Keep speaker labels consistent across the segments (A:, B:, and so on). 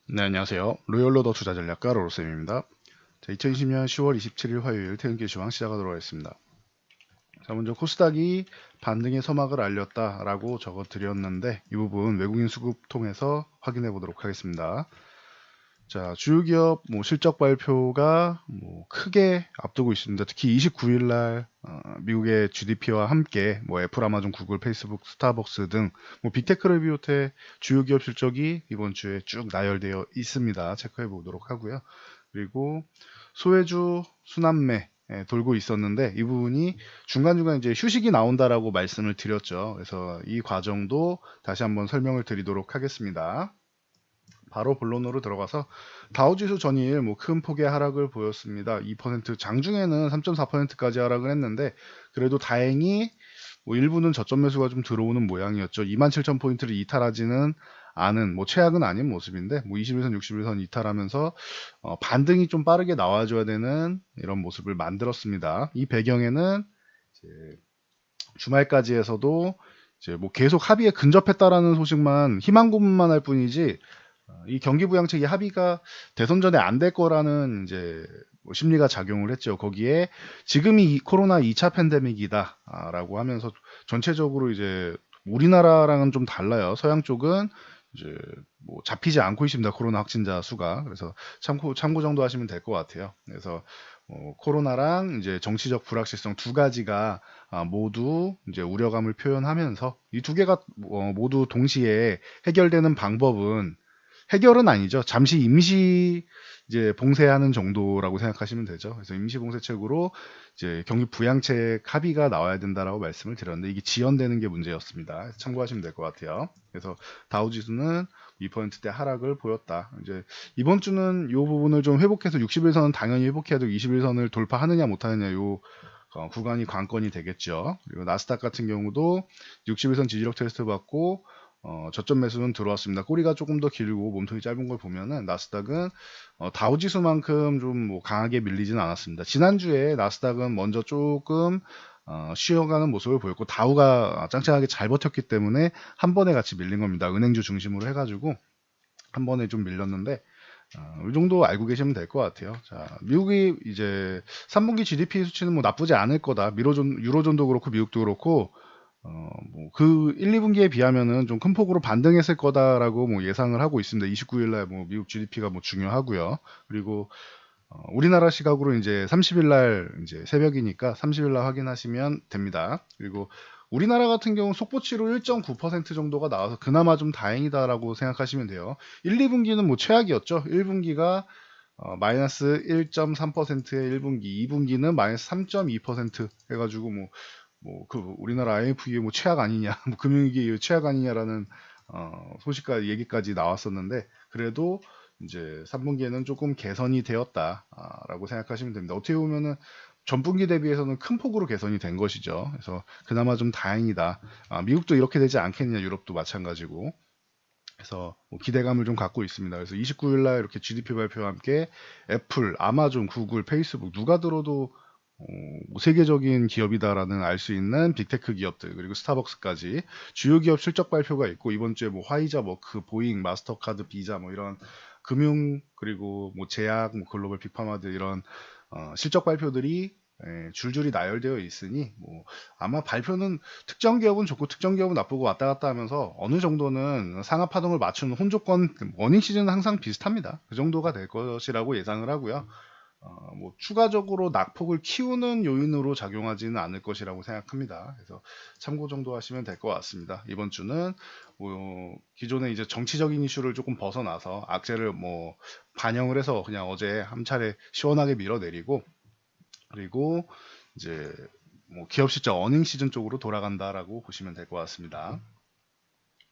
A: 네, 안녕하세요. 로열로더 투자전략가 로로쌤입니다. 자, 2020년 10월 27일 화요일 퇴근길 시황 시작하도록 하겠습니다. 자, 먼저 코스닥이 반등의 서막을 알렸다라고 적어 드렸는데 이 부분 외국인 수급 통해서 확인해 보도록 하겠습니다. 자, 주요 기업 실적 발표가 크게 앞두고 있습니다. 특히 29일 날 미국의 GDP와 함께 애플, 아마존, 구글, 페이스북, 스타벅스 등 빅테크를 비롯해 주요 기업 실적이 이번 주에 쭉 나열되어 있습니다. 체크해 보도록 하고요. 그리고 소외주 순환매 돌고 있었는데 이 부분이 중간중간 이제 휴식이 나온다라고 말씀을 드렸죠. 그래서 이 과정도 다시 한번 설명을 드리도록 하겠습니다. 바로 본론으로 들어가서 다우지수 전일 큰 폭의 하락을 보였습니다. 2% 장중에는 3.4%까지 하락을 했는데 그래도 다행히 일부는 저점 매수가 좀 들어오는 모양이었죠. 27,000포인트를 이탈하지는 않은 최악은 아닌 모습인데 21선 61선 이탈하면서 반등이 좀 빠르게 나와줘야 되는 이런 모습을 만들었습니다. 이 배경에는 이제 주말까지에서도 이제 계속 합의에 근접했다라는 소식만 희망 고문만 할 뿐이지 이 경기부양책이 합의가 대선 전에 안 될 거라는 이제 심리가 작용을 했죠. 거기에 지금이 이 코로나 2차 팬데믹이다라고 하면서 전체적으로 이제 우리나라랑은 좀 달라요. 서양 쪽은 이제 잡히지 않고 있습니다. 코로나 확진자 수가. 그래서 참고 정도 하시면 될 것 같아요. 그래서 코로나랑 이제 정치적 불확실성 두 가지가 모두 이제 우려감을 표현하면서 이 두 개가 모두 동시에 해결되는 방법은 해결은 아니죠. 잠시 임시 이제 봉쇄하는 정도라고 생각하시면 되죠. 그래서 임시 봉쇄책으로 이제 경기 부양책 합의가 나와야 된다라고 말씀을 드렸는데 이게 지연되는 게 문제였습니다. 참고하시면 될 것 같아요. 그래서 다우지수는 2%대 하락을 보였다. 이제 이번 주는 이 부분을 좀 회복해서 60일선은 당연히 회복해야 되고 21선을 돌파하느냐 못하느냐 요 구간이 관건이 되겠죠. 그리고 나스닥 같은 경우도 60일선 지지력 테스트 받고 저점 매수는 들어왔습니다. 꼬리가 조금 더 길고 몸통이 짧은 걸 보면은 나스닥은 다우지수만큼 좀 강하게 밀리지는 않았습니다. 지난주에 나스닥은 먼저 조금 쉬어가는 모습을 보였고 다우가 짱짱하게 잘 버텼기 때문에 한 번에 같이 밀린 겁니다. 은행주 중심으로 해가지고 한 번에 좀 밀렸는데 이 정도 알고 계시면 될 것 같아요. 자, 미국이 이제 3분기 GDP 수치는 나쁘지 않을 거다. 유로존도 그렇고 미국도 그렇고 그 1, 2분기에 비하면은 좀 큰 폭으로 반등했을 거다라고 예상을 하고 있습니다. 29일 날 미국 GDP가 중요하고요. 그리고 우리나라 시각으로 이제 30일 날 이제 새벽이니까 30일 날 확인하시면 됩니다. 그리고 우리나라 같은 경우 속보치로 1.9% 정도가 나와서 그나마 좀 다행이다라고 생각하시면 돼요. 1, 2분기는 최악이었죠. 1분기가 마이너스 1.3%의 1분기, 2분기는 마이너스 3.2% 해가지고 그 우리나라 IMF의 최악 아니냐, 금융위기의 최악 아니냐라는 소식과 얘기까지 나왔었는데 그래도 이제 3분기에는 조금 개선이 되었다라고 생각하시면 됩니다. 어떻게 보면은 전분기 대비해서는 큰 폭으로 개선이 된 것이죠. 그래서 그나마 좀 다행이다. 미국도 이렇게 되지 않겠느냐, 유럽도 마찬가지고. 그래서 기대감을 좀 갖고 있습니다. 그래서 29일 날 이렇게 GDP 발표와 함께 애플, 아마존, 구글, 페이스북 누가 들어도 세계적인 기업이다라는 알 수 있는 빅테크 기업들 그리고 스타벅스까지 주요 기업 실적 발표가 있고 이번 주에 화이자, 머크, 보잉, 마스터카드, 비자 이런 금융 그리고 제약, 글로벌 빅파마들 이런 실적 발표들이 줄줄이 나열되어 있으니 아마 발표는 특정 기업은 좋고 특정 기업은 나쁘고 왔다 갔다 하면서 어느 정도는 상하 파동을 맞추는 혼조권 어닝 시즌은 항상 비슷합니다. 그 정도가 될 것이라고 예상을 하고요. 추가적으로 낙폭을 키우는 요인으로 작용하지는 않을 것이라고 생각합니다. 그래서 참고 정도 하시면 될 것 같습니다. 이번 주는 기존의 이제 정치적인 이슈를 조금 벗어나서 악재를 반영을 해서 그냥 어제 한 차례 시원하게 밀어내리고 그리고 이제 기업 실적 어닝 시즌 쪽으로 돌아간다라고 보시면 될 것 같습니다.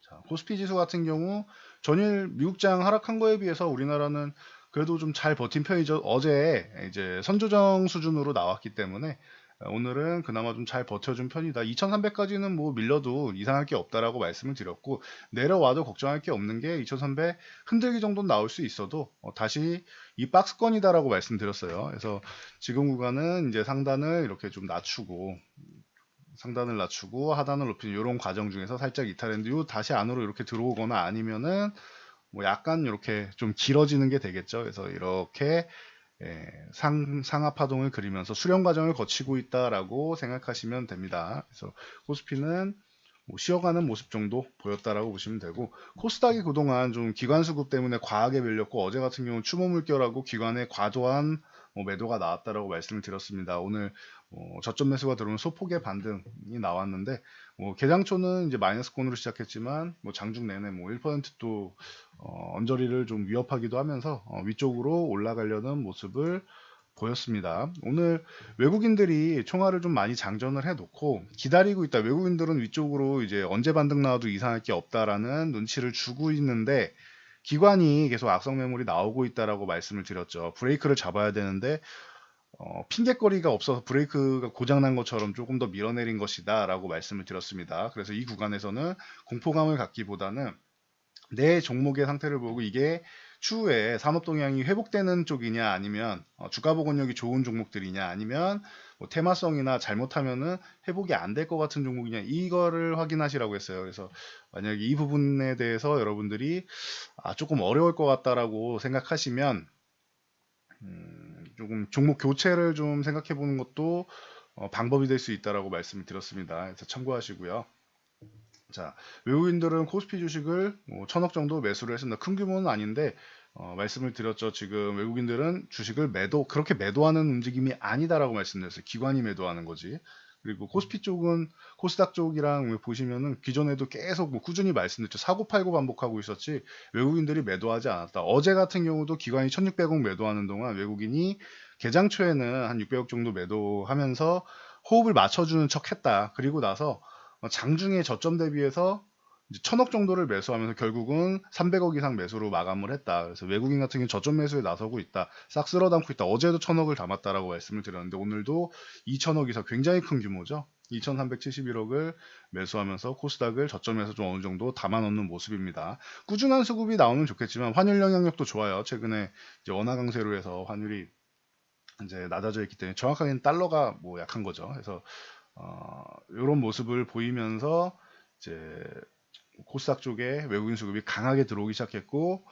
A: 자, 코스피 지수 같은 경우 전일 미국장 하락한 거에 비해서 우리나라는 그래도 좀 잘 버틴 편이죠. 어제 이제 선조정 수준으로 나왔기 때문에 오늘은 그나마 좀 잘 버텨준 편이다. 2300까지는 밀려도 이상할 게 없다라고 말씀을 드렸고 내려와도 걱정할 게 없는 게 2300 흔들기 정도는 나올 수 있어도 다시 이 박스권이다라고 말씀드렸어요. 그래서 지금 구간은 이제 상단을 이렇게 좀 낮추고 상단을 낮추고 하단을 높이는 이런 과정 중에서 살짝 이탈했는데 다시 안으로 이렇게 들어오거나 아니면은 뭐 약간 이렇게 좀 길어지는 게 되겠죠. 그래서 이렇게 상하 파동을 그리면서 수렴 과정을 거치고 있다라고 생각하시면 됩니다. 그래서 코스피는 뭐 쉬어가는 모습 정도 보였다라고 보시면 되고, 코스닥이 그동안 좀 기관 수급 때문에 과하게 밀렸고, 어제 같은 경우는 추모 물결하고 기관의 과도한 매도가 나왔다라고 말씀을 드렸습니다. 오늘 저점 매수가 들어오는 소폭의 반등이 나왔는데, 개장초는 이제 마이너스권으로 시작했지만 장중 내내 1%도 언저리를 좀 위협하기도 하면서 위쪽으로 올라가려는 모습을 보였습니다. 오늘 외국인들이 총알을 좀 많이 장전을 해놓고 기다리고 있다. 외국인들은 위쪽으로 이제 언제 반등 나와도 이상할 게 없다라는 눈치를 주고 있는데, 기관이 계속 악성 매물이 나오고 있다라고 말씀을 드렸죠. 브레이크를 잡아야 되는데 핑계거리가 없어서 브레이크가 고장난 것처럼 조금 더 밀어내린 것이다 라고 말씀을 드렸습니다. 그래서 이 구간에서는 공포감을 갖기보다는 내 종목의 상태를 보고 이게 추후에 산업 동향이 회복되는 쪽이냐, 아니면 주가 복원력이 좋은 종목들이냐, 아니면 테마성이나 잘못하면은 회복이 안 될 것 같은 종목이냐, 이거를 확인하시라고 했어요. 그래서 만약에 이 부분에 대해서 여러분들이 조금 어려울 것 같다라고 생각하시면 조금 종목 교체를 좀 생각해 보는 것도 방법이 될 수 있다라고 말씀을 드렸습니다. 그래서 참고하시고요. 자, 외국인들은 코스피 주식을 1000억 정도 매수를 했습니다. 큰 규모는 아닌데 말씀을 드렸죠. 지금 외국인들은 주식을 그렇게 매도하는 움직임이 아니다라고 말씀드렸어요. 기관이 매도하는 거지. 그리고 코스피 쪽은 코스닥 쪽이랑 보시면은 기존에도 계속 꾸준히 말씀드렸죠. 사고 팔고 반복하고 있었지 외국인들이 매도하지 않았다. 어제 같은 경우도 기관이 1600억 매도하는 동안 외국인이 개장 초에는 한 600억 정도 매도하면서 호흡을 맞춰주는 척 했다. 그리고 나서 장중에 저점 대비해서 1000억 정도를 매수하면서 결국은 300억 이상 매수로 마감을 했다. 그래서 외국인 같은 경우는 저점 매수에 나서고 있다. 싹 쓸어 담고 있다. 어제도 1000억을 담았다라고 말씀을 드렸는데 오늘도 2000억 이상, 굉장히 큰 규모죠. 2371억을 매수하면서 코스닥을 저점에서 좀 어느 정도 담아 놓는 모습입니다. 꾸준한 수급이 나오면 좋겠지만 환율 영향력도 좋아요. 최근에 이제 원화 강세로 해서 환율이 이제 낮아져 있기 때문에 정확하게는 달러가 약한 거죠. 그래서 이런 모습을 보이면서 이제 코스닥 쪽에 외국인 수급이 강하게 들어오기 시작했고,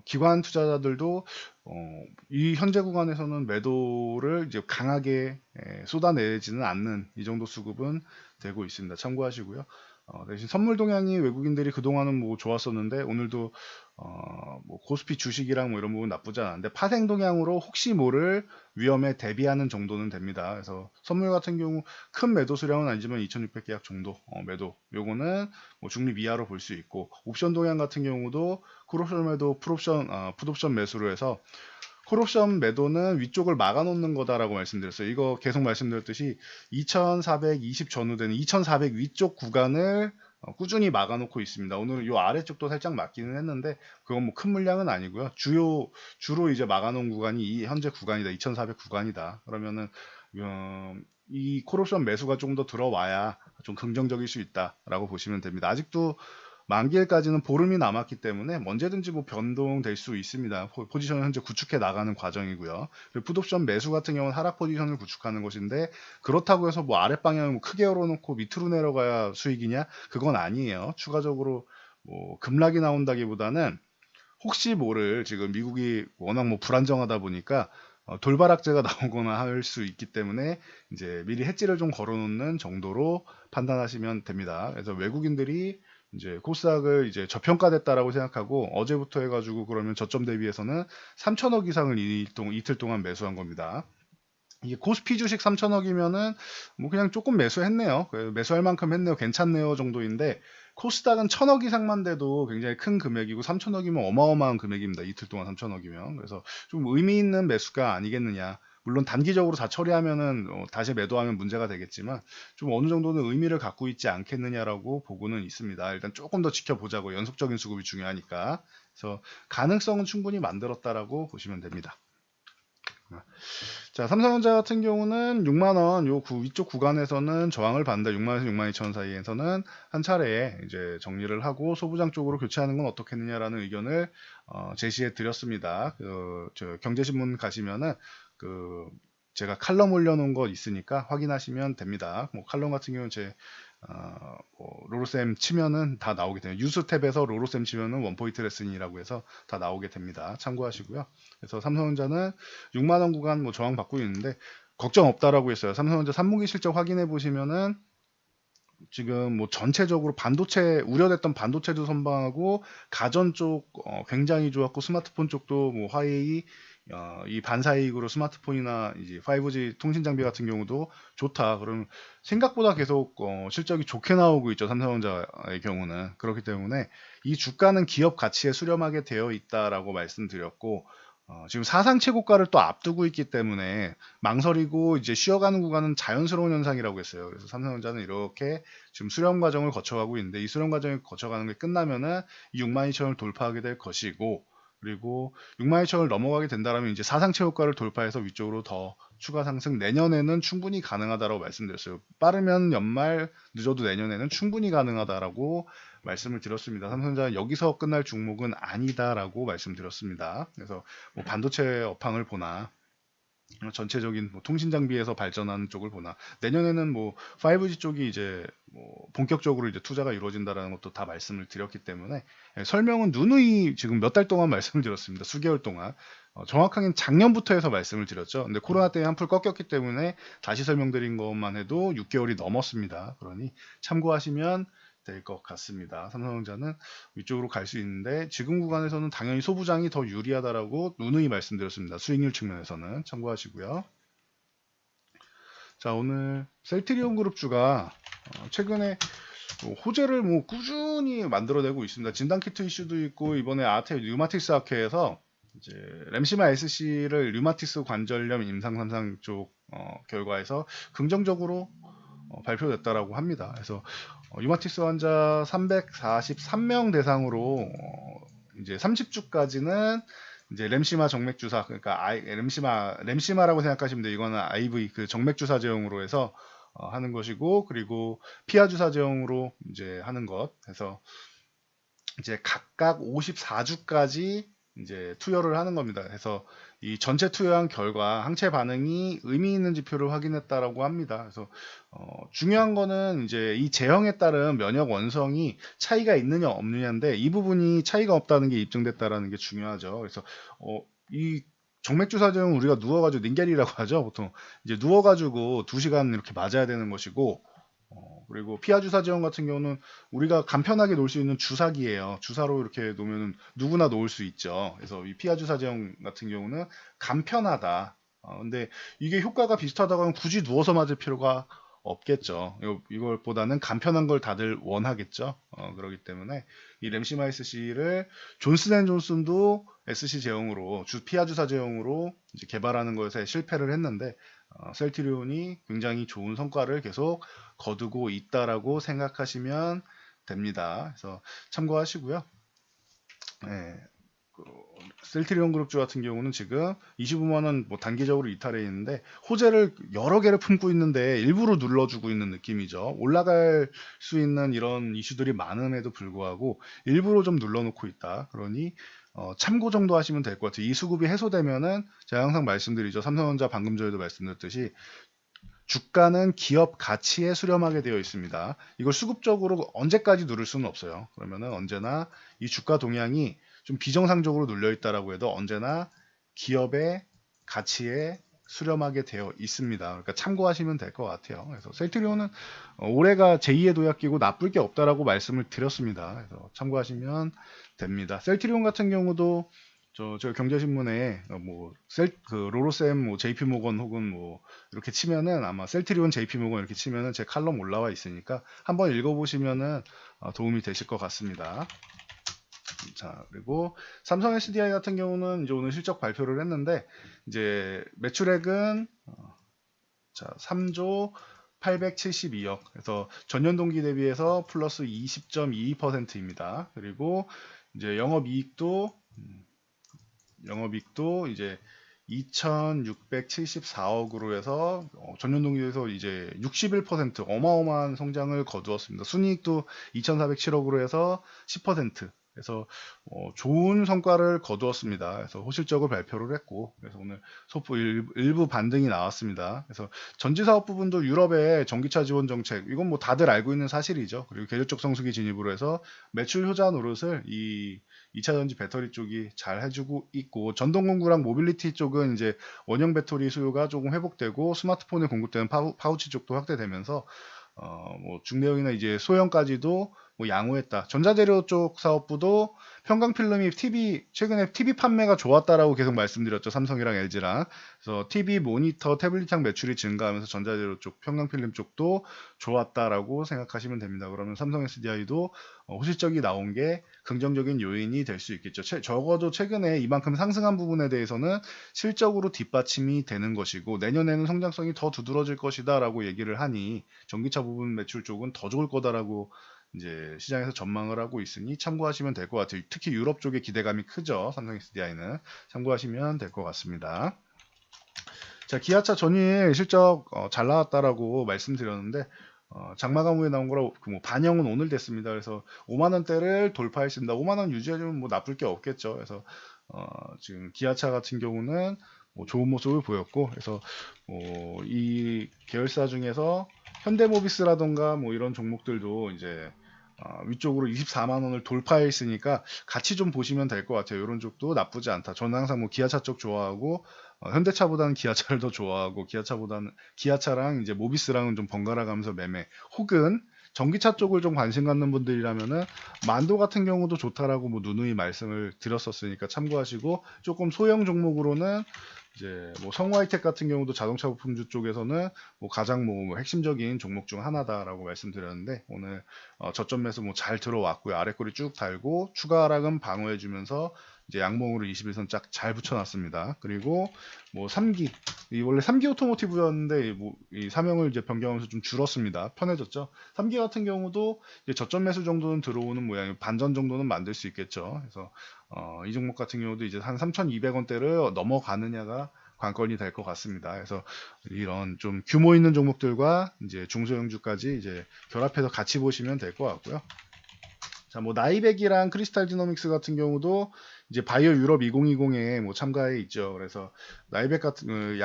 A: 기관 투자자들도 이 현재 구간에서는 매도를 이제 강하게 쏟아내지는 않는 이 정도 수급은 되고 있습니다. 참고하시고요. 대신 선물 동향이 외국인들이 그동안은 좋았었는데 오늘도 코스피 주식이랑 이런 부분 나쁘지 않은데 파생 동향으로 혹시 모를 위험에 대비하는 정도는 됩니다. 그래서 선물 같은 경우 큰 매도 수량은 아니지만 2600계약 정도 매도, 요거는 중립 이하로 볼 수 있고, 옵션 동향 같은 경우도 콜옵션 매도, 풋옵션 매수로 해서 콜옵션 매도는 위쪽을 막아놓는 거다라고 말씀드렸어요. 이거 계속 말씀드렸듯이 2420 전후되는 2400 위쪽 구간을 꾸준히 막아놓고 있습니다. 오늘은 이 아래쪽도 살짝 막기는 했는데 그건 큰 물량은 아니고요. 주로 이제 막아놓은 구간이 이 현재 구간이다. 2400 구간이다. 그러면은 이 콜옵션 매수가 좀 더 들어와야 좀 긍정적일 수 있다라고 보시면 됩니다. 아직도 만기일까지는 보름이 남았기 때문에 언제든지 변동될 수 있습니다. 포지션을 현재 구축해 나가는 과정이고요. 그리고 풋옵션 매수 같은 경우는 하락 포지션을 구축하는 것인데, 그렇다고 해서 아랫방향을 크게 열어놓고 밑으로 내려가야 수익이냐? 그건 아니에요. 추가적으로 급락이 나온다기보다는 혹시 모를, 지금 미국이 워낙 불안정하다 보니까 돌발악재가 나오거나 할 수 있기 때문에 이제 미리 해지를 좀 걸어놓는 정도로 판단하시면 됩니다. 그래서 외국인들이 이제 코스닥을 이제 저평가됐다라고 생각하고 어제부터 해가지고 그러면 저점 대비해서는 3천억 이상을 이틀 동안 매수한 겁니다. 이게 코스피 주식 3천억이면은 그냥 조금 매수했네요. 매수할 만큼 했네요. 괜찮네요 정도인데, 코스닥은 1000억 이상만 돼도 굉장히 큰 금액이고 3000억이면 어마어마한 금액입니다. 이틀 동안 3000억이면. 그래서 좀 의미 있는 매수가 아니겠느냐. 물론 단기적으로 다 처리하면은 다시 매도하면 문제가 되겠지만 좀 어느 정도는 의미를 갖고 있지 않겠느냐라고 보고는 있습니다. 일단 조금 더 지켜보자고. 연속적인 수급이 중요하니까. 그래서 가능성은 충분히 만들었다라고 보시면 됩니다. 자, 삼성전자 같은 경우는 6만원 위쪽 구간에서는 저항을 받는다. 6만원에서 62,000원 사이에서는 한 차례 이제 정리를 하고 소부장 쪽으로 교체하는 건 어떻겠느냐라는 의견을 제시해 드렸습니다. 경제신문 가시면은 제가 칼럼 올려놓은 거 있으니까 확인하시면 됩니다. 칼럼 같은 경우는 제 로로셈 치면은 다 나오게 돼요. 뉴스 탭에서 로로셈 치면은 원포인트 레슨이라고 해서 다 나오게 됩니다. 참고하시고요. 그래서 삼성전자는 6만 원 구간 뭐 저항 받고 있는데 걱정 없다라고 했어요. 삼성전자 3분기 실적 확인해 보시면은 지금 뭐 전체적으로 반도체 우려됐던 반도체도 선방하고 가전 쪽 굉장히 좋았고 스마트폰 쪽도 뭐 화웨이 이 반사이익으로 스마트폰이나 이제 5G 통신 장비 같은 경우도 좋다. 그럼 생각보다 계속 실적이 좋게 나오고 있죠. 삼성전자의 경우는 그렇기 때문에 이 주가는 기업 가치에 수렴하게 되어 있다라고 말씀드렸고 지금 사상 최고가를 또 앞두고 있기 때문에 망설이고 이제 쉬어가는 구간은 자연스러운 현상이라고 했어요. 그래서 삼성전자는 이렇게 지금 수렴 과정을 거쳐가고 있는데 이 수렴 과정을 거쳐가는 게 끝나면은 62,000원을 돌파하게 될 것이고 그리고 62,000원을 넘어가게 된다면 이제 사상 최고가를 돌파해서 위쪽으로 더 추가 상승 내년에는 충분히 가능하다고 말씀드렸어요. 빠르면 연말 늦어도 내년에는 충분히 가능하다라고 말씀을 드렸습니다. 삼성전자는 여기서 끝날 종목은 아니다라고 말씀드렸습니다. 그래서 뭐 반도체 업황을 보나 전체적인 뭐 통신 장비에서 발전하는 쪽을 보나 내년에는 뭐 5G 쪽이 이제 뭐 본격적으로 이제 투자가 이루어진다라는 것도 다 말씀을 드렸기 때문에 설명은 누누이 지금 몇 달 동안 말씀을 드렸습니다. 수개월 동안 정확하게는 작년부터 해서 말씀을 드렸죠. 근데 코로나 때문에 한풀 꺾였기 때문에 다시 설명드린 것만 해도 6개월이 넘었습니다. 그러니 참고하시면 될 것 같습니다. 삼성전자는 위쪽으로 갈 수 있는데 지금 구간에서는 당연히 소부장이 더 유리하다라고 누누이 말씀드렸습니다. 수익률 측면에서는 참고하시고요. 자 오늘 셀트리온 그룹주가 최근에 호재를 뭐 꾸준히 만들어내고 있습니다. 진단키트 이슈도 있고 이번에 아테 류마티스 학회에서 이제 램시마 SC를 류마티스 관절염 임상 3상 쪽 결과에서 긍정적으로 발표됐다라고 합니다. 그래서 류마티스 환자 343명 대상으로 이제 30주까지는 이제 램시마 정맥 주사 그러니까 램시마라고 생각하시면 돼요. 이거는 IV 그 정맥 주사 제형으로 해서 하는 것이고 그리고 피하 주사 제형으로 이제 하는 것 해서 이제 각각 54주까지 이제 투여를 하는 겁니다. 그래서 이 전체 투여한 결과 항체 반응이 의미 있는 지표를 확인했다라고 합니다. 그래서 중요한 거는 이제 이 제형에 따른 면역 원성이 차이가 있느냐 없느냐인데 이 부분이 차이가 없다는 게 입증됐다라는 게 중요하죠. 그래서 이 정맥주사 제형 우리가 누워가지고 닌겔이라고 하죠. 보통 이제 누워가지고 2시간 이렇게 맞아야 되는 것이고 그리고 피하 주사 제형 같은 경우는 우리가 간편하게 놓을 수 있는 주사기예요. 주사로 이렇게 놓으면 누구나 놓을 수 있죠. 그래서 이 피하 주사 제형 같은 경우는 간편하다. 근데 이게 효과가 비슷하다고 하면 굳이 누워서 맞을 필요가 없겠죠. 이걸보다는 간편한 걸 다들 원하겠죠. 그렇기 때문에 이 램시마 SC를 존슨앤존슨도 SC 제형으로 피하 주사 제형으로 이제 개발하는 것에 실패를 했는데 셀트리온이 굉장히 좋은 성과를 계속 거두고 있다라고 생각하시면 됩니다. 그래서 참고하시고요. 네, 셀트리온 그룹주 같은 경우는 지금 25만원 뭐 단기적으로 이탈해 있는데 호재를 여러 개를 품고 있는데 일부러 눌러주고 있는 느낌이죠. 올라갈 수 있는 이런 이슈들이 많음에도 불구하고 일부러 좀 눌러놓고 있다. 그러니 참고 정도 하시면 될 것 같아요. 이 수급이 해소되면은 제가 항상 말씀드리죠. 삼성전자 방금 전에도 말씀드렸듯이 주가는 기업 가치에 수렴하게 되어 있습니다. 이걸 수급적으로 언제까지 누를 수는 없어요. 그러면은 언제나 이 주가 동향이 좀 비정상적으로 눌려 있다라고 해도 언제나 기업의 가치에 수렴하게 되어 있습니다. 그러니까 참고하시면 될 것 같아요. 그래서 셀트리온은 올해가 제2의 도약기고 나쁠 게 없다라고 말씀을 드렸습니다. 그래서 참고하시면 됩니다. 셀트리온 같은 경우도 저 경제신문에 그 로로셈 뭐 JP 모건 혹은 뭐 이렇게 치면은 아마 셀트리온 JP 모건 이렇게 치면은 제 칼럼 올라와 있으니까 한번 읽어보시면은 도움이 되실 것 같습니다. 자, 그리고 삼성 SDI 같은 경우는 이제 오늘 실적 발표를 했는데 이제 매출액은 자, 3조 872억. 그래서 전년 동기 대비해서 플러스 20.22%입니다. 그리고 이제 영업이익도 이제 2,674억으로 해서 전년 동기에서 이제 61% 어마어마한 성장을 거두었습니다. 순이익도 2,407억으로 해서 10%. 그래서 좋은 성과를 거두었습니다. 그래서 호실적을 발표를 했고, 그래서 오늘 소폭 일부 반등이 나왔습니다. 그래서 전지 사업 부분도 유럽의 전기차 지원 정책, 이건 뭐 다들 알고 있는 사실이죠. 그리고 계절적 성수기 진입으로 해서 매출 효자 노릇을 이 2차 전지 배터리 쪽이 잘 해주고 있고, 전동공구랑 모빌리티 쪽은 이제 원형 배터리 수요가 조금 회복되고 스마트폰에 공급되는 파우치 쪽도 확대되면서 뭐 중대형이나 이제 소형까지도 뭐 양호했다. 전자재료 쪽 사업부도 편광필름이 최근에 TV 판매가 좋았다라고 계속 말씀드렸죠. 삼성이랑 LG랑. 그래서 TV, 모니터, 태블릿창 매출이 증가하면서 전자재료 쪽, 편광필름 쪽도 좋았다라고 생각하시면 됩니다. 그러면 삼성 SDI도 호실적이 나온 게 긍정적인 요인이 될 수 있겠죠. 적어도 최근에 이만큼 상승한 부분에 대해서는 실적으로 뒷받침이 되는 것이고, 내년에는 성장성이 더 두드러질 것이다라고 얘기를 하니 전기차 부분 매출 쪽은 더 좋을 거다라고 이제 시장에서 전망을 하고 있으니 참고하시면 될 것 같아요. 특히 유럽 쪽에 기대감이 크죠. 삼성 SDI는 참고하시면 될 것 같습니다. 자, 기아차 전일 실적 잘 나왔다라고 말씀드렸는데 장마감 후에 나온 거라 뭐 반영은 오늘 됐습니다. 그래서 5만 원대를 돌파했습니다. 5만 원 유지해주면 뭐 나쁠 게 없겠죠. 그래서 지금 기아차 같은 경우는 뭐 좋은 모습을 보였고, 그래서 이 계열사 중에서 현대모비스라던가 뭐 이런 종목들도 이제 위쪽으로 24만 원을 돌파했으니까 같이 좀 보시면 될 것 같아요. 이런 쪽도 나쁘지 않다. 저는 항상 뭐 기아차 쪽 좋아하고 현대차보다는 기아차를 더 좋아하고 기아차랑 이제 모비스랑은 좀 번갈아 가면서 매매, 혹은 전기차 쪽을 좀 관심 갖는 분들이라면은 만도 같은 경우도 좋다라고 뭐 누누이 말씀을 드렸었으니까 참고하시고, 조금 소형 종목으로는 이제 뭐 성우하이텍 같은 경우도 자동차 부품주 쪽에서는 뭐 가장 뭐 핵심적인 종목 중 하나다라고 말씀드렸는데, 오늘 저점 매수 뭐 잘 들어왔고요. 아래꼬리 쭉 달고 추가 하락은 방어해주면서 이제 양봉으로 21선 쫙 잘 붙여놨습니다. 그리고 뭐 3기, 원래 3기 오토모티브였는데 이 사명을 이제 변경하면서 좀 줄었습니다. 편해졌죠. 3기 같은 경우도 이제 저점 매수 정도는 들어오는 모양이에요. 반전 정도는 만들 수 있겠죠. 그래서 이 종목 같은 경우도 이제 한 3,200원대를 넘어가느냐가 관건이 될 것 같습니다. 그래서 이런 좀 규모 있는 종목들과 이제 중소형주까지 이제 결합해서 같이 보시면 될 것 같고요. 자, 뭐 나이백이랑 크리스탈 디노믹스 같은 경우도 이제 바이오 유럽 2020에 뭐 참가해 있죠. 그래서 나이백 같은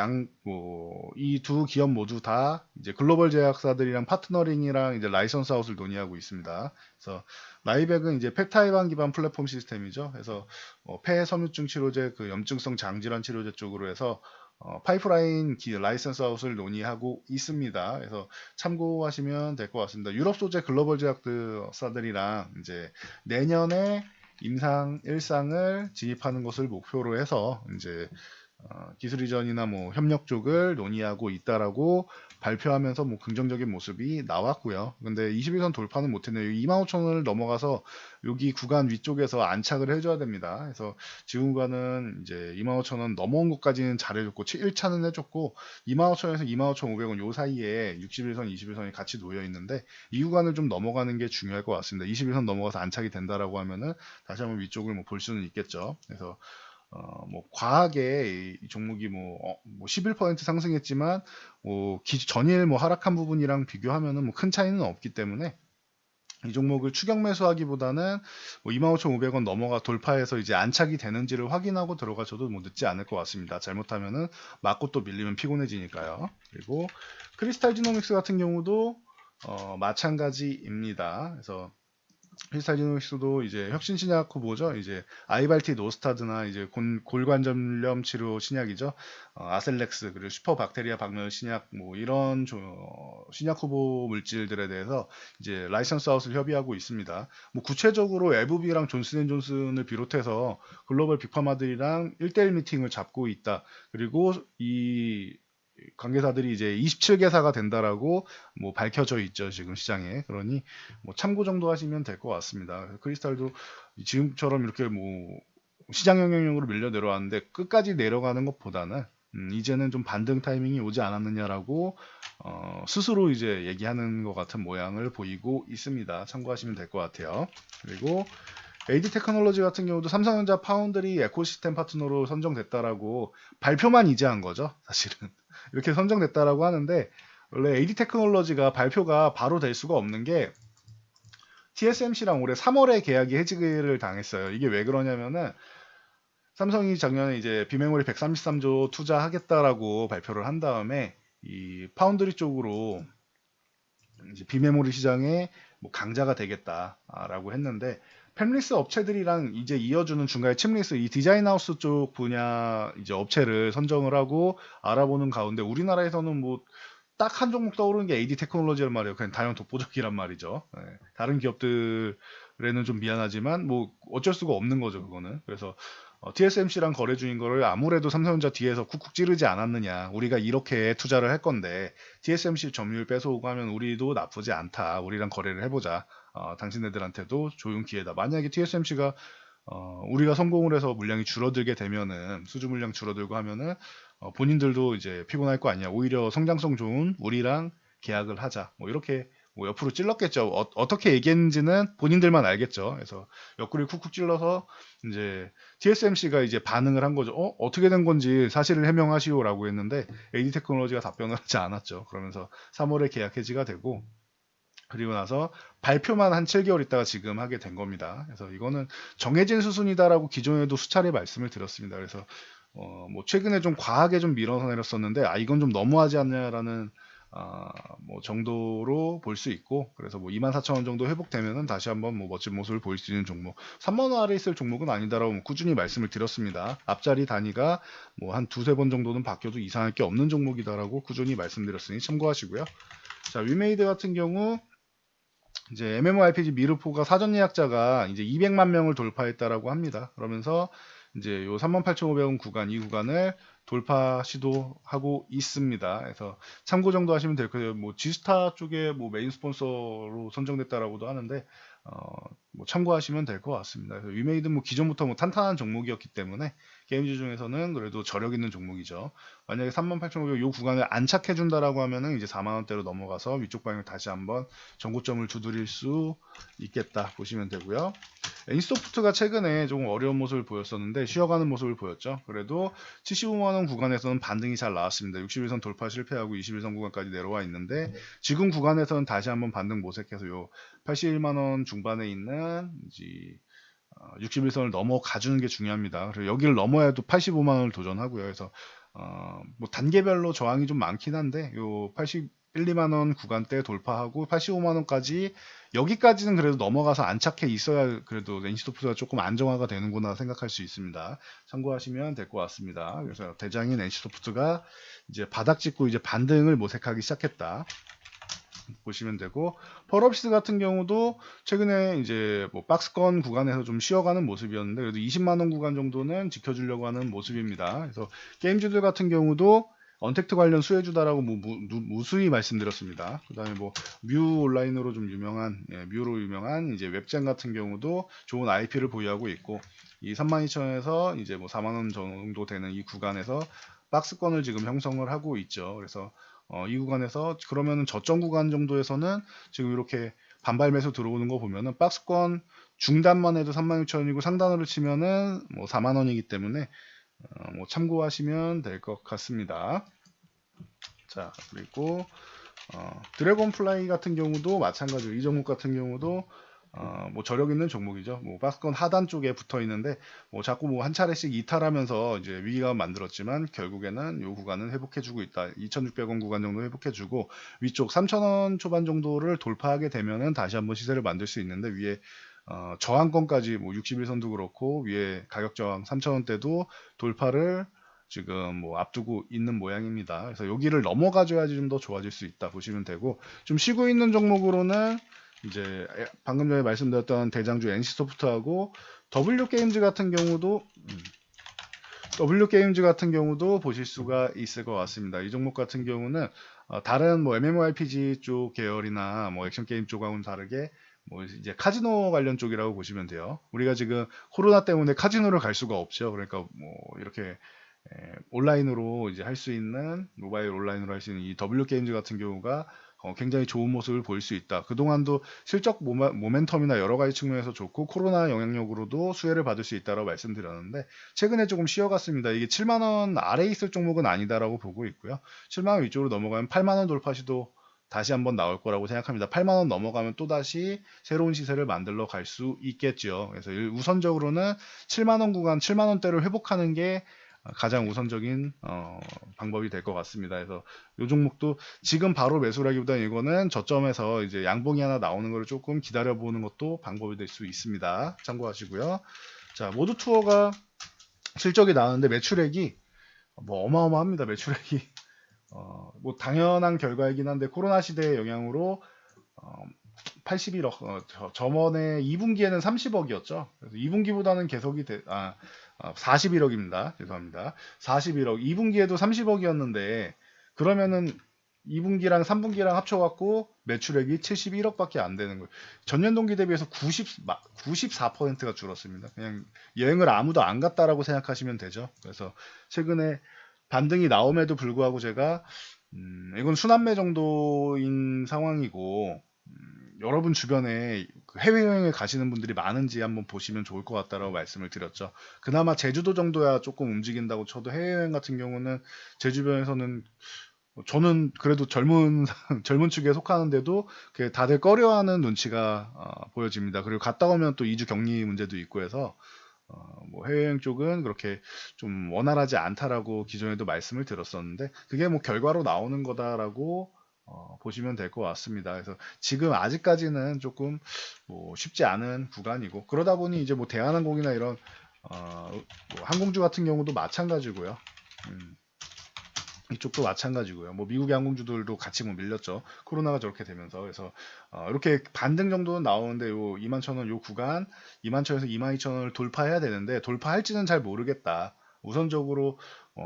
A: 이 두 기업 모두 다 이제 글로벌 제약사들이랑 파트너링이랑 이제 라이선스 아웃을 논의하고 있습니다. 그래서 나이백은 이제 펩타이반 기반 플랫폼 시스템이죠. 그래서 폐섬유증 치료제, 그 염증성 장질환 치료제 쪽으로 해서 파이프라인 라이선스 아웃을 논의하고 있습니다. 그래서 참고하시면 될 것 같습니다. 유럽 소재 글로벌 제약사들이랑 이제 내년에 임상 1상을 진입하는 것을 목표로 해서 이제 기술 이전이나 뭐 협력 쪽을 논의하고 있다라고 발표하면서 뭐 긍정적인 모습이 나왔고요. 근데 21선 돌파는 못했네요. 25,000원을 넘어가서 여기 구간 위쪽에서 안착을 해줘야 됩니다. 그래서 지금 구간은 이제 25,000원 넘어온 것까지는 잘해줬고 1차는 해줬고 25,000원에서 25,500원 요 사이에 61선, 21선이 같이 놓여 있는데 이 구간을 좀 넘어가는 게 중요할 것 같습니다. 21선 넘어가서 안착이 된다라고 하면은 다시 한번 위쪽을 뭐 볼 수는 있겠죠. 그래서 뭐 과하게 이 종목이 뭐 11% 상승했지만 전일 뭐 하락한 부분이랑 비교하면은 뭐 큰 차이는 없기 때문에 이 종목을 추격 매수하기보다는 뭐 25,500원 넘어가 돌파해서 이제 안착이 되는지를 확인하고 들어가셔도 뭐 늦지 않을 것 같습니다. 잘못하면은 맞고 또 밀리면 피곤해지니까요. 그리고 크리스탈 지노믹스 같은 경우도 마찬가지입니다. 그래서 크리스탈 지노믹스도 이제 혁신 신약 후보죠. 이제 아이발티 노스타드나 이제 골관절염 치료 신약이죠. 아셀렉스, 그리고 슈퍼박테리아 박멸 신약, 뭐 이런 신약 후보 물질들에 대해서 이제 라이선스 아웃을 협의하고 있습니다. 뭐 구체적으로 에브비랑 존슨앤존슨을 비롯해서 글로벌 빅파마들이랑 1대1 미팅을 잡고 있다. 그리고 이 관계사들이 이제 27개사가 된다라고 뭐 밝혀져 있죠, 지금 시장에. 그러니 뭐 참고 정도 하시면 될 것 같습니다. 크리스탈도 지금처럼 이렇게 뭐 시장 영향력으로 밀려 내려왔는데 끝까지 내려가는 것보다는 이제는 좀 반등 타이밍이 오지 않았느냐라고 스스로 이제 얘기하는 것 같은 모양을 보이고 있습니다. 참고하시면 될 것 같아요. 그리고 AD 테크놀로지 같은 경우도 삼성전자 파운드리 에코시스템 파트너로 선정됐다라고 발표만 이제 한 거죠, 사실은. 이렇게 선정됐다라고 하는데, 원래 AD 테크놀로지가 발표가 바로 될 수가 없는 게 TSMC랑 올해 3월에 계약이 해지를 당했어요. 이게 왜 그러냐면은 삼성이 작년에 이제 비메모리 133조 투자하겠다라고 발표를 한 다음에 이 파운드리 쪽으로 이제 비메모리 시장에 뭐 강자가 되겠다라고 했는데 팹리스 업체들이랑 이제 이어주는 중간에 칩리스 이 디자인 하우스 쪽 분야 이제 업체를 선정을 하고 알아보는 가운데 우리나라에서는 뭐 딱 한 종목 떠오르는 게 AD 테크놀로지란 말이에요. 그냥 단연 독보적이란 말이죠. 예. 다른 기업들에는 좀 미안하지만 뭐 어쩔 수가 없는 거죠, 그거는. 그래서 TSMC랑 거래 중인 거를 아무래도 삼성전자 뒤에서 쿡쿡 찌르지 않았느냐. 우리가 이렇게 투자를 할 건데 TSMC 점유율 뺏어오고 하면 우리도 나쁘지 않다. 우리랑 거래를 해보자. 당신네들한테도 좋은 기회다. 만약에 TSMC가 우리가 성공을 해서 물량이 줄어들게 되면은 수주 물량 줄어들고 하면은 본인들도 이제 피곤할 거 아니야. 오히려 성장성 좋은 우리랑 계약을 하자. 뭐 이렇게 뭐 옆으로 찔렀겠죠. 어떻게 얘기했는지는 본인들만 알겠죠. 그래서 옆구리 쿡쿡 찔러서 이제 TSMC가 이제 반응을 한 거죠. 어떻게 된 건지 사실을 해명하시오라고 했는데 AD 테크놀로지가 답변을 하지 않았죠. 그러면서 3월에 계약 해지가 되고 그리고 나서 발표만 한 7개월 있다가 지금 하게 된 겁니다. 그래서 이거는 정해진 수순이다라고 기존에도 수차례 말씀을 드렸습니다. 그래서 뭐 최근에 좀 과하게 좀 밀어서 내렸었는데 이건 좀 너무하지 않냐라는 뭐 정도로 볼 수 있고 그래서 뭐 24,000원 정도 회복되면은 다시 한번 뭐 멋진 모습을 보일 수 있는 종목 3만 원 아래 있을 종목은 아니다라고 뭐 꾸준히 말씀을 드렸습니다. 앞자리 단위가 뭐 한 두세 번 정도는 바뀌어도 이상할 게 없는 종목이다라고 꾸준히 말씀드렸으니 참고하시고요. 자, 위메이드 같은 경우 이제 MMORPG 미르포가 사전 예약자가 이제 200만 명을 돌파했다라고 합니다. 그러면서 이제 요 38,500원 구간 이 구간을 돌파 시도하고 있습니다. 그래서 참고 정도 하시면 될 거예요. 뭐 지스타 쪽에 뭐 메인 스폰서로 선정됐다라고도 하는데 뭐 참고하시면 될 것 같습니다. 그래서 위메이드 뭐 기존부터 뭐 탄탄한 종목이었기 때문에 게임즈 중에서는 그래도 저력 있는 종목이죠. 만약에 38,500 요 구간을 안착해 준다라고 하면은 이제 4만 원대로 넘어가서 위쪽 방향 다시 한번 전고점을 두드릴 수 있겠다 보시면 되고요. 엔소프트가 최근에 조금 어려운 모습을 보였었는데 쉬어가는 모습을 보였죠. 그래도 75만 원 구간에서는 반등이 잘 나왔습니다. 61선 돌파 실패하고 21선 구간까지 내려와 있는데 지금 구간에서는 다시 한번 반등 모색해서 요 81만 원 중반에 있는 이제 61선을 넘어가주는 게 중요합니다. 그리고 여기를 넘어야도 85만 원을 도전하고요. 그래서 뭐 단계별로 저항이 좀 많긴 한데 요 81, 2만 원 구간대 돌파하고 85만 원까지 여기까지는 그래도 넘어가서 안착해 있어야 그래도 NC소프트가 조금 안정화가 되는구나 생각할 수 있습니다. 참고하시면 될 것 같습니다. 그래서 대장인 NC소프트가 이제 바닥 찍고 이제 반등을 모색하기 시작했다. 보시면 되고 펄업시스 같은 경우도 최근에 이제 뭐 박스권 구간에서 좀 쉬어가는 모습이었는데 그래도 20만 원 구간 정도는 지켜주려고 하는 모습입니다. 그래서 게임주들 같은 경우도 언택트 관련 수혜주다라고 무수히 말씀드렸습니다. 그다음에 뭐 뮤 온라인으로 좀 유명한 뮤로 유명한 이제 웹젠 같은 경우도 좋은 IP를 보유하고 있고 이 32,000원에서 이제 뭐 4만 원 정도 되는 이 구간에서 박스권을 지금 형성을 하고 있죠. 그래서 이 구간에서 그러면은 저점 구간 정도에서는 지금 이렇게 반발 매수 들어오는 거 보면은 박스권 중단만 해도 36,000원이고 상단으로 치면은 뭐 4만 원이기 때문에 뭐 참고하시면 될 것 같습니다. 자, 그리고 드래곤 플라이 같은 경우도 마찬가지로 이 종목 같은 경우도 뭐 저력 있는 종목이죠. 뭐 박스권 하단 쪽에 붙어 있는데 뭐 자꾸 뭐 한 차례씩 이탈하면서 이제 위기감 만들었지만 결국에는 요 구간은 회복해주고 있다. 2,600원 구간 정도 회복해주고 위쪽 3,000원 초반 정도를 돌파하게 되면은 다시 한번 시세를 만들 수 있는데 위에 저항권까지 뭐 61선도 그렇고 위에 가격 저항 3,000원대도 돌파를 지금 뭐 앞두고 있는 모양입니다. 그래서 여기를 넘어가줘야지 좀 더 좋아질 수 있다 보시면 되고 좀 쉬고 있는 종목으로는 이제 방금 전에 말씀드렸던 대장주 NC소프트하고 W게임즈 같은 경우도 보실 수가 있을 것 같습니다. 이 종목 같은 경우는 다른 뭐 MMORPG 쪽 계열이나 뭐 액션 게임 쪽하고는 다르게 뭐 이제 카지노 관련 쪽이라고 보시면 돼요. 우리가 지금 코로나 때문에 카지노를 갈 수가 없죠. 그러니까 뭐 이렇게 온라인으로 이제 할 수 있는 모바일 온라인으로 할 수 있는 이 W게임즈 같은 경우가 굉장히 좋은 모습을 보일 수 있다. 그동안도 실적 모멘텀이나 여러 가지 측면에서 좋고 코로나 영향력으로도 수혜를 받을 수 있다고 말씀드렸는데 최근에 조금 쉬어갔습니다. 이게 7만 원 아래에 있을 종목은 아니다라고 보고 있고요. 7만 원 위쪽으로 넘어가면 8만 원 돌파 시도 다시 한번 나올 거라고 생각합니다. 8만 원 넘어가면 또 다시 새로운 시세를 만들러 갈 수 있겠죠. 그래서 우선적으로는 7만 원 구간, 7만 원대를 회복하는 게 가장 우선적인 방법이 될 것 같습니다. 그래서 이 종목도 지금 바로 매수라기보다는 이거는 저점에서 이제 양봉이 하나 나오는 걸 조금 기다려 보는 것도 방법이 될 수 있습니다. 참고하시고요. 자, 모두 투어가 실적이 나왔는데 매출액이 뭐 어마어마합니다. 매출액이 뭐 당연한 결과이긴 한데 코로나 시대의 영향으로 81억, 저번에 2분기에는 30억이었죠. 그래서 2분기보다는 계속이 41억입니다. 죄송합니다. 41억. 2분기에도 30억이었는데 그러면은 2분기랑 3분기랑 합쳐갖고 매출액이 71억밖에 안 되는 거예요. 전년 동기 대비해서 94%가 줄었습니다. 그냥 여행을 아무도 안 갔다라고 생각하시면 되죠. 그래서 최근에 반등이 나옴에도 불구하고 제가 이건 순환매 정도인 상황이고 여러분 주변에 해외여행을 가시는 분들이 많은지 한번 보시면 좋을 것 같다라고 말씀을 드렸죠. 그나마 제주도 정도야 조금 움직인다고 쳐도 해외여행 같은 경우는 제 주변에서는 저는 그래도 젊은 축에 속하는데도 다들 꺼려하는 눈치가 보여집니다. 그리고 갔다 오면 또 2주 격리 문제도 있고 해서 뭐 해외여행 쪽은 그렇게 좀 원활하지 않다라고 기존에도 말씀을 드렸었는데 그게 뭐 결과로 나오는 거다라고 보시면 될 것 같습니다. 그래서 지금 아직까지는 조금 뭐 쉽지 않은 구간이고 그러다 보니 이제 뭐 대한항공이나 이런 뭐 항공주 같은 경우도 마찬가지고요. 이쪽도 마찬가지고요. 뭐 미국의 항공주들도 같이 뭐 밀렸죠. 코로나가 저렇게 되면서 그래서 이렇게 반등 정도는 나오는데 요 21,000원 요 구간 21,000원에서 22,000원을 돌파해야 되는데 돌파할지는 잘 모르겠다. 우선적으로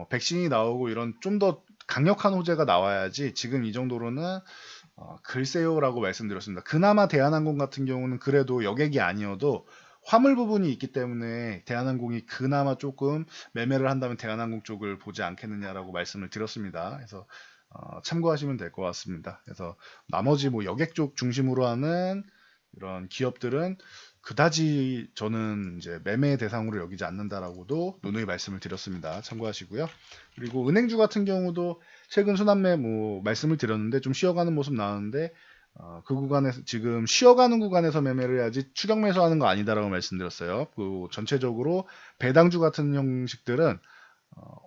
A: 백신이 나오고 이런 좀 더 강력한 호재가 나와야지 지금 이 정도로는 글쎄요라고 말씀드렸습니다. 그나마 대한항공 같은 경우는 그래도 여객이 아니어도 화물 부분이 있기 때문에 대한항공이 그나마 조금 매매를 한다면 대한항공 쪽을 보지 않겠느냐라고 말씀을 드렸습니다. 그래서 참고하시면 될 것 같습니다. 그래서 나머지 뭐 여객 쪽 중심으로 하는 이런 기업들은 그다지 저는 이제 매매 대상으로 여기지 않는다라고도 누누이 말씀을 드렸습니다. 참고하시고요. 그리고 은행주 같은 경우도 최근 순환매 뭐 말씀을 드렸는데 좀 쉬어가는 모습 나왔는데 그 구간에서 지금 쉬어가는 구간에서 매매를 해야지 추격 매수하는 거 아니다라고 말씀드렸어요. 그 전체적으로 배당주 같은 형식들은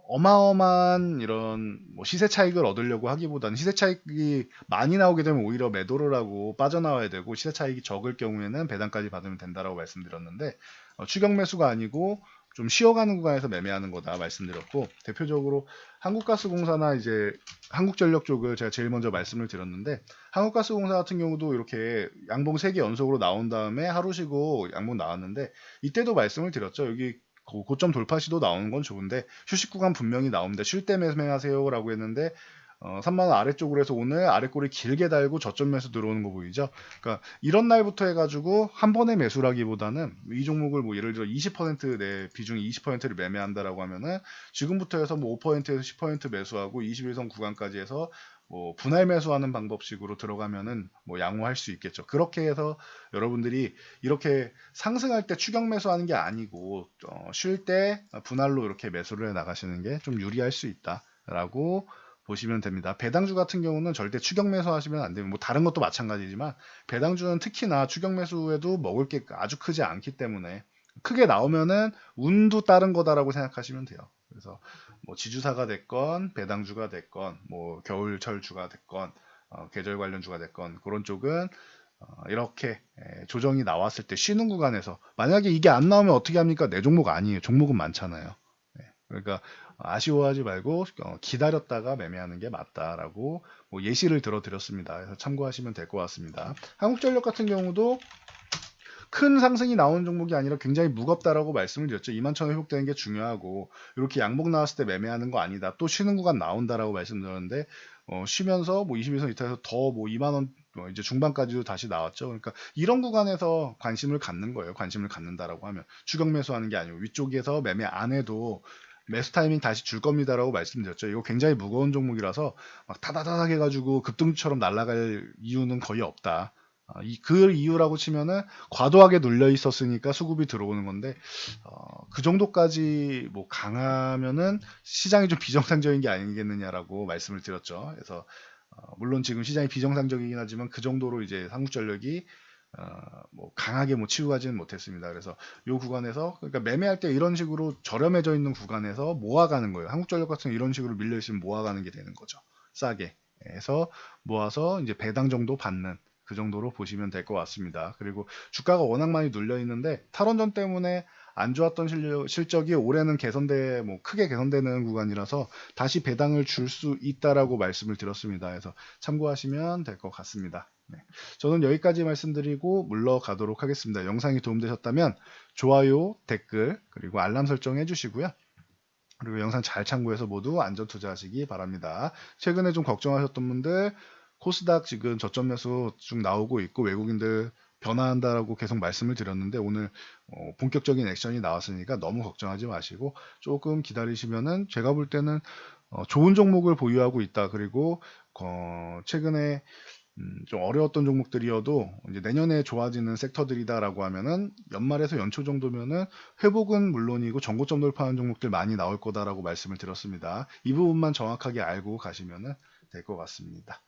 A: 어마어마한 이런 뭐 시세 차익을 얻으려고 하기보다는 시세 차익이 많이 나오게 되면 오히려 매도를 하고 빠져나와야 되고 시세 차익이 적을 경우에는 배당까지 받으면 된다라고 말씀드렸는데 추격 매수가 아니고 좀 쉬어가는 구간에서 매매하는 거다 말씀드렸고 대표적으로 한국가스공사나 이제 한국전력 쪽을 제가 제일 먼저 말씀을 드렸는데 한국가스공사 같은 경우도 이렇게 양봉 3개 연속으로 나온 다음에 하루 쉬고 양봉 나왔는데 이때도 말씀을 드렸죠. 여기 고점 돌파 시도 나오는 건 좋은데 휴식 구간 분명히 나옵니다. 쉴 때 매매하세요라고 했는데 3만 원 아래쪽으로 해서 오늘 아래꼬리 길게 달고 저점 매수 들어오는 거 보이죠? 그러니까 이런 날부터 해가지고 한 번에 매수라기보다는 이 종목을 뭐 예를 들어 20%내 비중이 20%를 매매한다라고 하면은 지금부터 해서 뭐 5%에서 10% 매수하고 21선 구간까지 해서 뭐 분할 매수하는 방법식으로 들어가면은 뭐 양호할 수 있겠죠. 그렇게 해서 여러분들이 이렇게 상승할 때 추격 매수하는 게 아니고 쉴 때 분할로 이렇게 매수를 해 나가시는 게 좀 유리할 수 있다라고 보시면 됩니다. 배당주 같은 경우는 절대 추격 매수하시면 안 됩니다. 뭐 다른 것도 마찬가지지만 배당주는 특히나 추격 매수에도 먹을 게 아주 크지 않기 때문에 크게 나오면은 운도 따른 거다라고 생각하시면 돼요. 그래서 뭐 지주사가 됐건 배당주가 됐건 뭐 겨울철주가 됐건 계절 관련주가 됐건 그런 쪽은 이렇게 조정이 나왔을 때 쉬는 구간에서 만약에 이게 안 나오면 어떻게 합니까? 내 종목 아니에요. 종목은 많잖아요. 그러니까 아쉬워하지 말고 기다렸다가 매매하는 게 맞다라고 뭐 예시를 들어드렸습니다. 그래서 참고하시면 될 것 같습니다. 한국전력 같은 경우도 큰 상승이 나오는 종목이 아니라 굉장히 무겁다라고 말씀을 드렸죠. 21,000원 회복되는 게 중요하고 이렇게 양봉 나왔을 때 매매하는 거 아니다. 또 쉬는 구간 나온다라고 말씀드렸는데 쉬면서 뭐 21선 이탈해서 더 뭐 2만 원 이제 중반까지도 다시 나왔죠. 그러니까 이런 구간에서 관심을 갖는 거예요. 관심을 갖는다라고 하면 추격 매수하는 게 아니고 위쪽에서 매매 안 해도 매수 타이밍 다시 줄 겁니다라고 말씀드렸죠. 이거 굉장히 무거운 종목이라서 막 타다다닥 해가지고 급등주처럼 날아갈 이유는 거의 없다. 그 이유라고 치면은 과도하게 눌려 있었으니까 수급이 들어오는 건데 그 정도까지 뭐 강하면은 시장이 좀 비정상적인 게 아니겠느냐라고 말씀을 드렸죠. 그래서 물론 지금 시장이 비정상적이긴 하지만 그 정도로 이제 한국전력이 뭐 강하게 뭐 치고 가지는 못했습니다. 그래서 이 구간에서 그러니까 매매할 때 이런 식으로 저렴해져 있는 구간에서 모아가는 거예요. 한국전력 같은 이런 식으로 밀려 있으면 모아가는 게 되는 거죠. 싸게 해서 모아서 이제 배당 정도 받는 그 정도로 보시면 될 것 같습니다. 그리고 주가가 워낙 많이 눌려 있는데 탈원전 때문에 안 좋았던 실적이 올해는 개선돼 뭐 크게 개선되는 구간이라서 다시 배당을 줄 수 있다라고 말씀을 드렸습니다. 그래서 참고하시면 될 것 같습니다. 네. 저는 여기까지 말씀드리고 물러가도록 하겠습니다. 영상이 도움되셨다면 좋아요, 댓글, 그리고 알람 설정해 주시고요. 그리고 영상 잘 참고해서 모두 안전 투자하시기 바랍니다. 최근에 좀 걱정하셨던 분들 코스닥 지금 저점 매수 쭉 나오고 있고 외국인들 변화한다라고 계속 말씀을 드렸는데 오늘 본격적인 액션이 나왔으니까 너무 걱정하지 마시고 조금 기다리시면은 제가 볼 때는 좋은 종목을 보유하고 있다. 그리고 최근에 좀 어려웠던 종목들이어도 이제 내년에 좋아지는 섹터들이다라고 하면은 연말에서 연초 정도면은 회복은 물론이고 전고점 돌파하는 종목들 많이 나올 거다라고 말씀을 드렸습니다. 이 부분만 정확하게 알고 가시면은 될 것 같습니다.